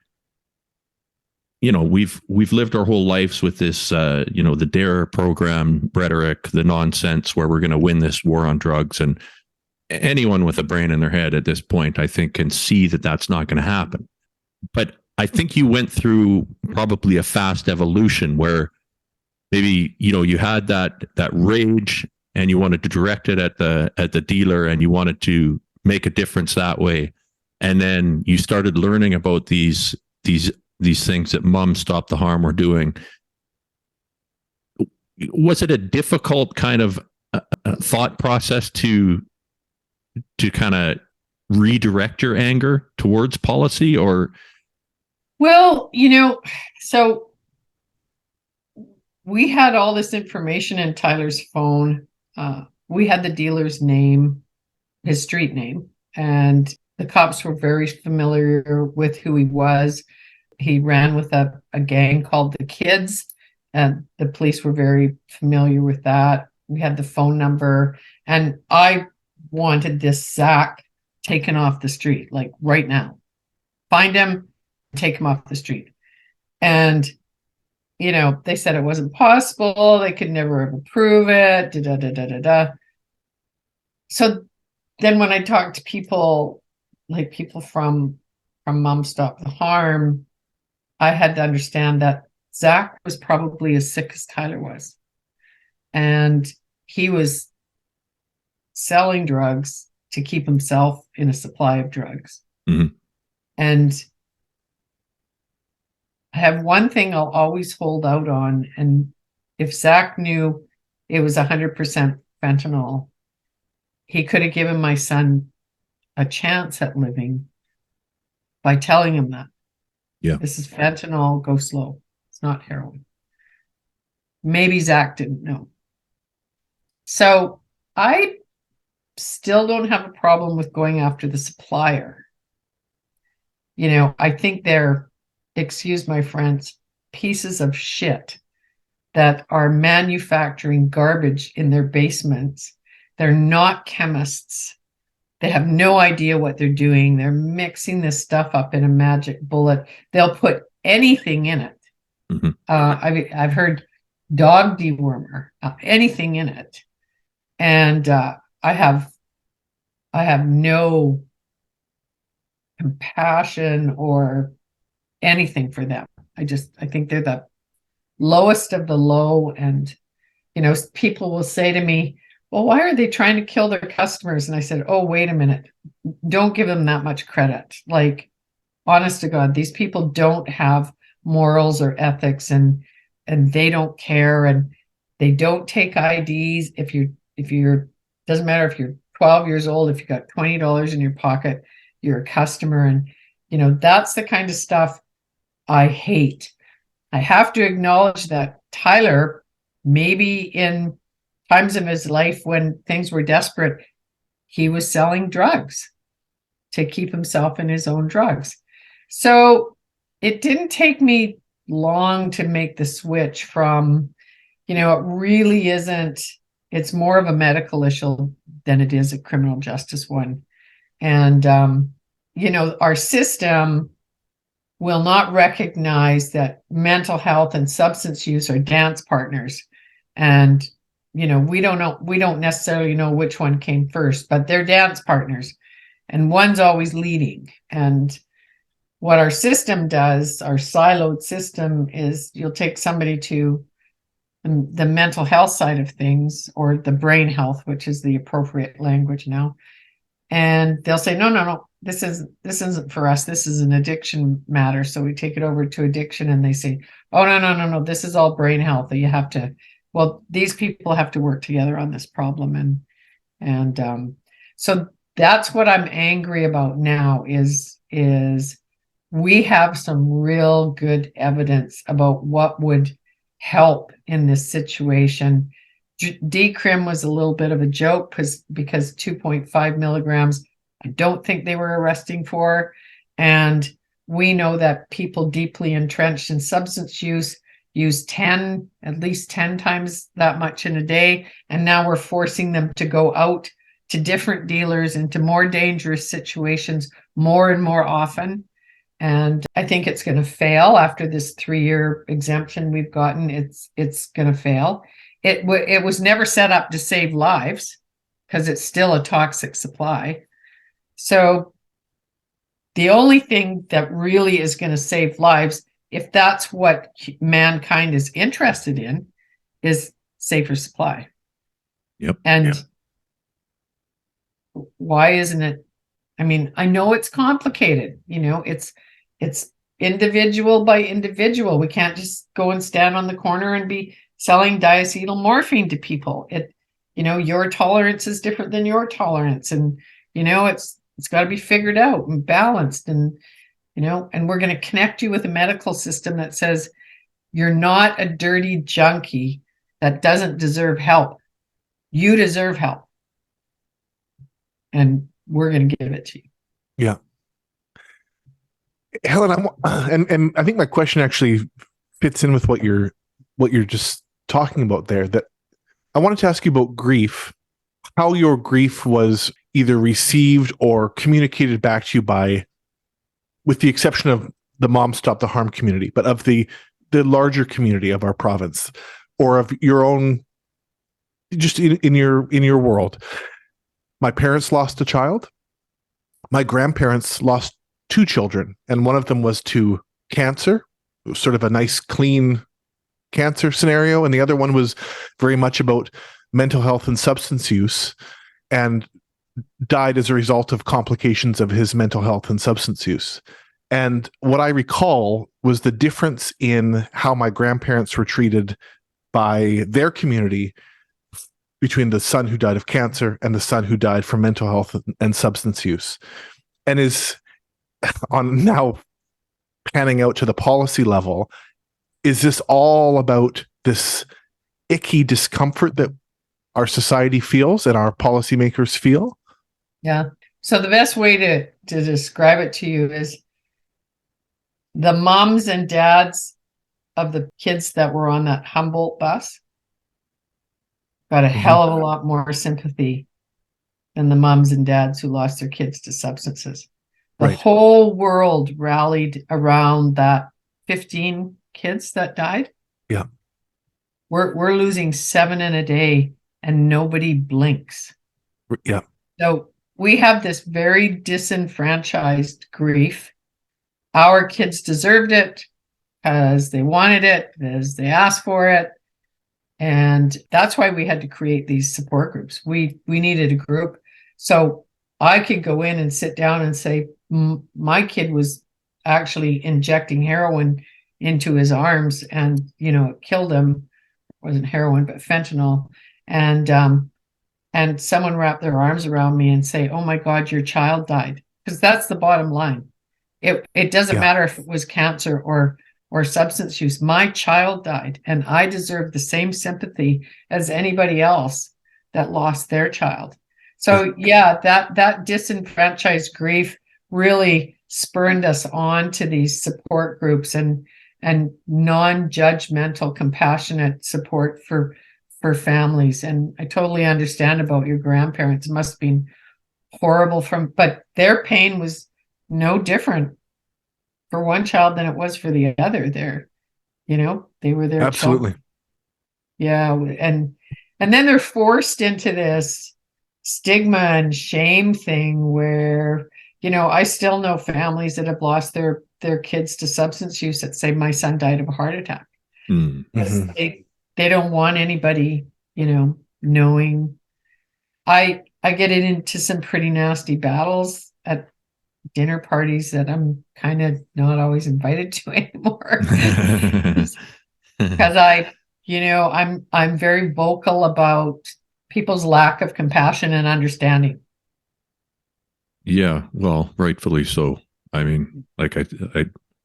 we've lived our whole lives with this, the DARE program rhetoric, the nonsense where we're going to win this war on drugs. And anyone with a brain in their head at this point, I think, can see that that's not going to happen. But I think you went through probably a fast evolution where maybe, you had that rage and you wanted to direct it at the dealer, and you wanted to make a difference that way. And then you started learning about these things that Mom Stop the Harm were doing. Was it a difficult kind of thought process to kind of redirect your anger towards policy? Or, well, so we had all this information in Tyler's phone. We had the dealer's name, his street name, and the cops were very familiar with who he was. He ran with a gang called the Kids, and the police were very familiar with that. We had the phone number, and I wanted this Zach taken off the street, like right now. Find him, take him off the street. And, they said it wasn't possible. They could never ever prove it. Da, da, da, da, da, da. So then when I talked to people, like people from Mom Stop the Harm, I had to understand that Zach was probably as sick as Tyler was. And he was selling drugs to keep himself in a supply of drugs. Mm-hmm. And I have one thing I'll always hold out on. And if Zach knew it was 100% fentanyl, he could have given my son a chance at living by telling him that. Yeah. This is fentanyl, go slow. It's not heroin. Maybe Zach didn't know. So I still don't have a problem with going after the supplier. I think they're, excuse my French, pieces of shit that are manufacturing garbage in their basements. They're not chemists. They have no idea what they're doing. They're mixing this stuff up in a magic bullet. They'll put anything in it. Mm-hmm. I've heard dog dewormer, anything in it. And I have no compassion or anything for them. I think they're the lowest of the low. And, people will say to me, well, why are they trying to kill their customers? And I said, oh, wait a minute. Don't give them that much credit. Like, honest to God, these people don't have morals or ethics, and they don't care, and they don't take IDs. If you're doesn't matter if you're 12 years old, if you got $20 in your pocket, you're a customer. And that's the kind of stuff I hate. I have to acknowledge that Tyler, maybe in times of his life when things were desperate, he was selling drugs to keep himself in his own drugs. So it didn't take me long to make the switch from, it really isn't, it's more of a medical issue than it is a criminal justice one. And, our system will not recognize that mental health and substance use are dance partners. And, we don't necessarily know which one came first, but they're dance partners, and one's always leading. And what our system does, our siloed system, is you'll take somebody to the mental health side of things, or the brain health, which is the appropriate language now. And they'll say, no, this isn't for us. This is an addiction matter. So we take it over to addiction, and they say, oh, no, this is all brain health. You have to, these people have to work together on this problem. And so that's what I'm angry about now is we have some real good evidence about what would help in this situation. Decrim was a little bit of a joke because 2.5 milligrams, I don't think they were arresting for. And we know that people deeply entrenched in substance use at least 10 times that much in a day. And now we're forcing them to go out to different dealers into more dangerous situations more and more often. And I think it's going to fail after this 3-year exemption we've gotten. It's going to fail. It was never set up to save lives because it's still a toxic supply. So the only thing that really is going to save lives, if that's what mankind is interested in, is safer supply. Yep. And why isn't it? I mean, I know it's complicated. It's individual by individual. We can't just go and stand on the corner and be selling diacetyl morphine to people. Your tolerance is different than your tolerance, and it's got to be figured out and balanced, and we're going to connect you with a medical system that says you're not a dirty junkie that doesn't deserve help. You deserve help, and we're going to give it to you. Yeah. Helen, and I think my question actually fits in with what you're just talking about there. That I wanted to ask you about grief, how your grief was either received or communicated back to you with the exception of the Mom Stop the Harm community, but of the larger community of our province, or of your own, just in your world. My parents lost a child. My grandparents lost 2 children, and one of them was to cancer. It was sort of a nice, clean cancer scenario, and the other one was very much about mental health and substance use, and died as a result of complications of his mental health and substance use. And what I recall was the difference in how my grandparents were treated by their community between the son who died of cancer and the son who died from mental health and substance use. And is on now panning out to the policy level, is this all about this icky discomfort that our society feels and our policymakers feel? Yeah. So the best way to describe it to you is the moms and dads of the kids that were on that Humboldt bus got a hell of a lot more sympathy than the moms and dads who lost their kids to substances. The whole world rallied around that 15 kids that died. Yeah. We're losing 7 in a day and nobody blinks. Yeah. So we have this very disenfranchised grief our kids deserved it because they wanted it, because they asked for it. And that's why we had to create these support groups. We needed a group. So I could go in and sit down and say, my kid was actually injecting heroin into his arms, and it killed him. It wasn't heroin, but fentanyl. And someone wrapped their arms around me and say, "Oh my God, your child died." Because that's the bottom line. It doesn't matter if it was cancer or substance use. My child died, and I deserve the same sympathy as anybody else that lost their child. So that disenfranchised grief really spurred us on to these support groups and non-judgmental, compassionate support for families. And I totally understand about your grandparents. It must have been horrible but their pain was no different for one child than it was for the other. They were their Absolutely. child. Yeah. And then they're forced into this stigma and shame thing where, I still know families that have lost their kids to substance use that say my son died of a heart attack. Mm-hmm. They don't want anybody, knowing. I get into some pretty nasty battles at dinner parties that I'm kind of not always invited to anymore. Because I'm very vocal about people's lack of compassion and understanding. Yeah, well, rightfully so. I mean, like I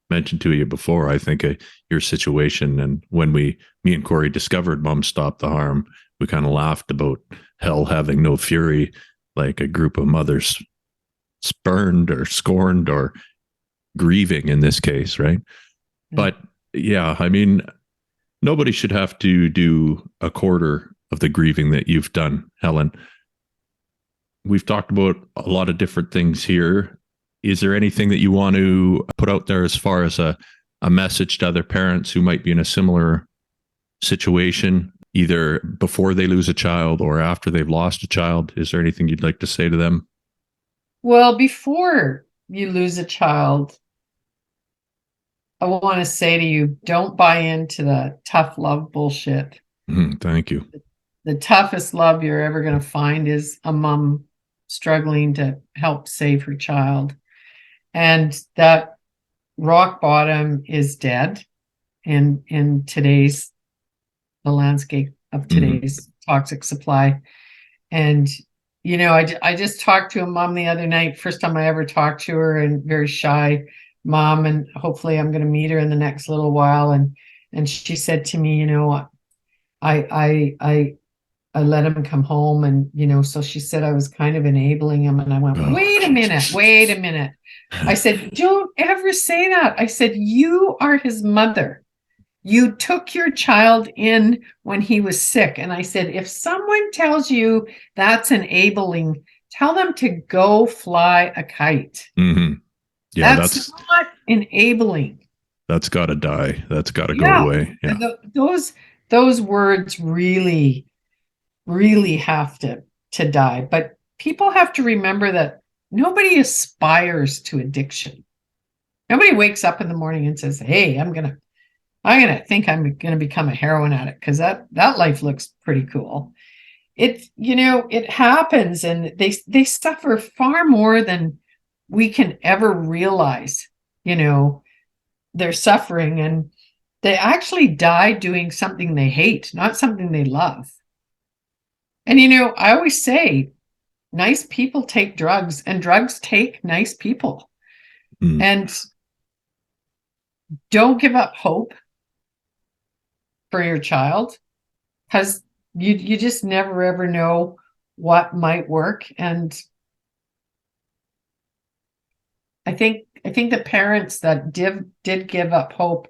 mentioned to you before, I think your situation, and when me and Corey discovered Mom Stop the Harm, we kind of laughed about hell having no fury, like a group of mothers spurned or scorned or grieving in this case, right? But yeah, I mean, nobody should have to do a quarter of the grieving that you've done, Helen. We've talked about a lot of different things here. Is there anything that you want to put out there as far as a message to other parents who might be in a similar situation, either before they lose a child or after they've lost a child? Is there anything you'd like to say to them? Well, before you lose a child, I want to say to you, don't buy into the tough love bullshit. Thank you. The toughest love you're ever going to find is a mom struggling to help save her child. And that rock bottom is dead in the landscape of today's toxic supply. And I just talked to a mom the other night, first time I ever talked to her, and very shy mom, and hopefully I'm going to meet her in the next little while. And she said to me, I let him come home, and so she said I was kind of enabling him, and I went, wait a minute. I said, don't ever say that. I said, you are his mother. You took your child in when he was sick. And I said, if someone tells you that's enabling, tell them to go fly a kite. Mm-hmm. Yeah, that's not enabling. That's got to die. That's got to go away. Yeah. Those words really, really have to die. But people have to remember that nobody aspires to addiction. Nobody wakes up in the morning and says, hey, I'm gonna think I'm gonna become a heroin addict because that life looks pretty cool. It happens, and they suffer far more than we can ever realize. They're suffering, and they actually die doing something they hate, not something they love. And I always say, nice people take drugs, and drugs take nice people. And don't give up hope for your child, because you just never ever know what might work. And I think the parents that did give up hope,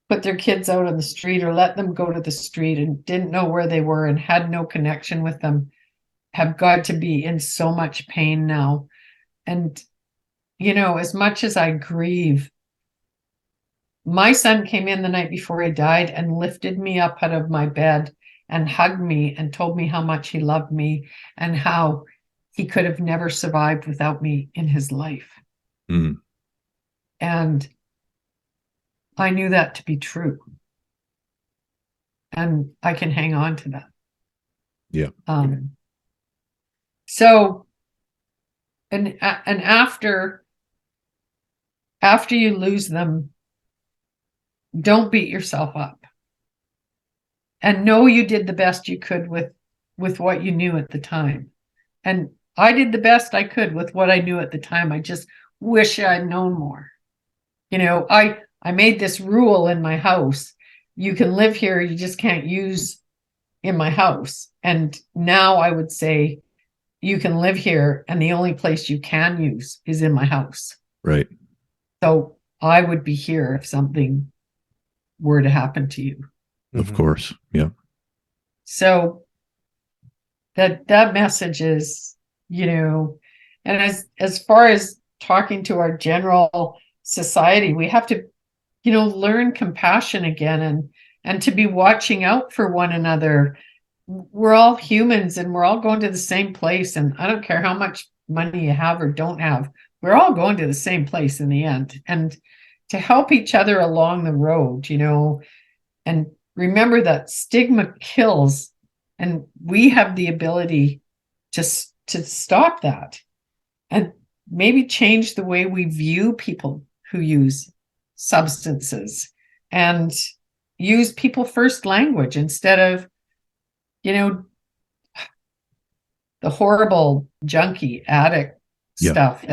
put their kids out on the street or let them go to the street and didn't know where they were and had no connection with them, have got to be in so much pain now. And as much as I grieve, my son came in the night before he died and lifted me up out of my bed and hugged me and told me how much he loved me and how he could have never survived without me in his life. And I knew that to be true. And I can hang on to that. Yeah. So, and after you lose them, don't beat yourself up. And know you did the best you could with what you knew at the time. And I did the best I could with what I knew at the time. I just wish I'd known more. You know, I made this rule in my house. You can live here, you just can't use in my house. And now I would say you can live here and the only place you can use is in my house. Right. So I would be here if something were to happen to you. Of course. Yeah. So that message is, you know, and as far as talking to our general society, we have to, you know, learn compassion again and to be watching out for one another. We're all humans and we're all going to the same place. And I don't care how much money you have or don't have, we're all going to the same place in the end. And to help each other along the road, you know, and remember that stigma kills, and we have the ability to stop that and maybe change the way we view people who use substances and use people first language instead of, you know, the horrible junkie addict stuff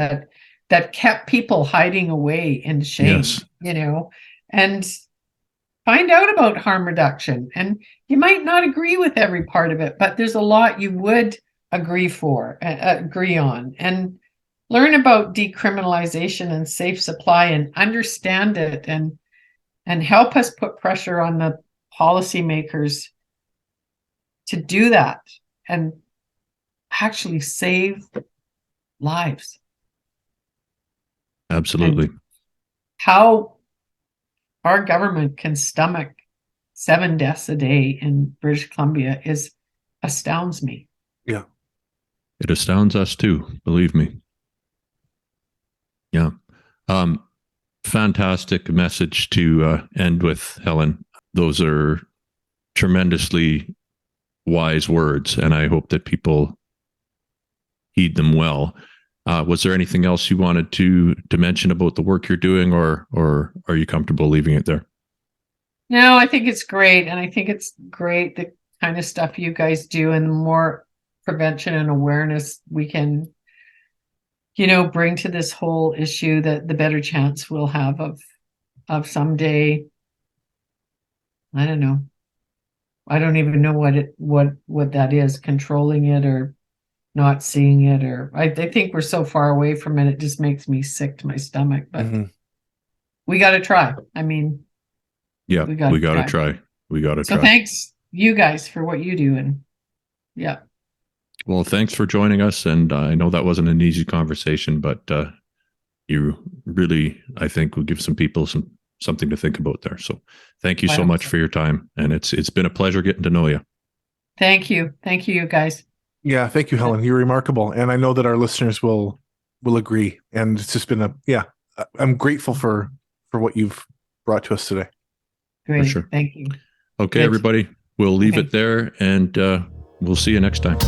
that kept people hiding away in shame, you know, and find out about harm reduction. And you might not agree with every part of it, but there's a lot you would agree on, and learn about decriminalization and safe supply and understand it, and help us put pressure on the policymakers to do that and actually save lives. Absolutely. And how our government can stomach 7 deaths a day in British Columbia astounds me. Yeah. It astounds us too, believe me. Yeah. Fantastic message to end with, Helen. Those are tremendously wise words, and I hope that people heed them well. Was there anything else you wanted to mention about the work you're doing, or are you comfortable leaving it there? No, I think it's great. And I think it's great the kind of stuff you guys do, and the more prevention and awareness we can, you know, bring to this whole issue, that the better chance we'll have of someday. I don't know. I don't even know what that is, controlling it or not seeing it, or I think we're so far away from it, it just makes me sick to my stomach. But we got to try. I mean, yeah, we got to try. We got to try. So thanks you guys for what you do. And yeah. Well, thanks for joining us. And I know that wasn't an easy conversation, but you really, I think, will give some people something to think about there. So thank you so much for your time. And it's been a pleasure getting to know you. Thank you. Thank you, guys. Yeah, thank you, Helen. You're remarkable. And I know that our listeners will agree. And it's just been I'm grateful for what you've brought to us today. Great. For sure. Thank you. Okay, everybody, we'll leave it there, and we'll see you next time.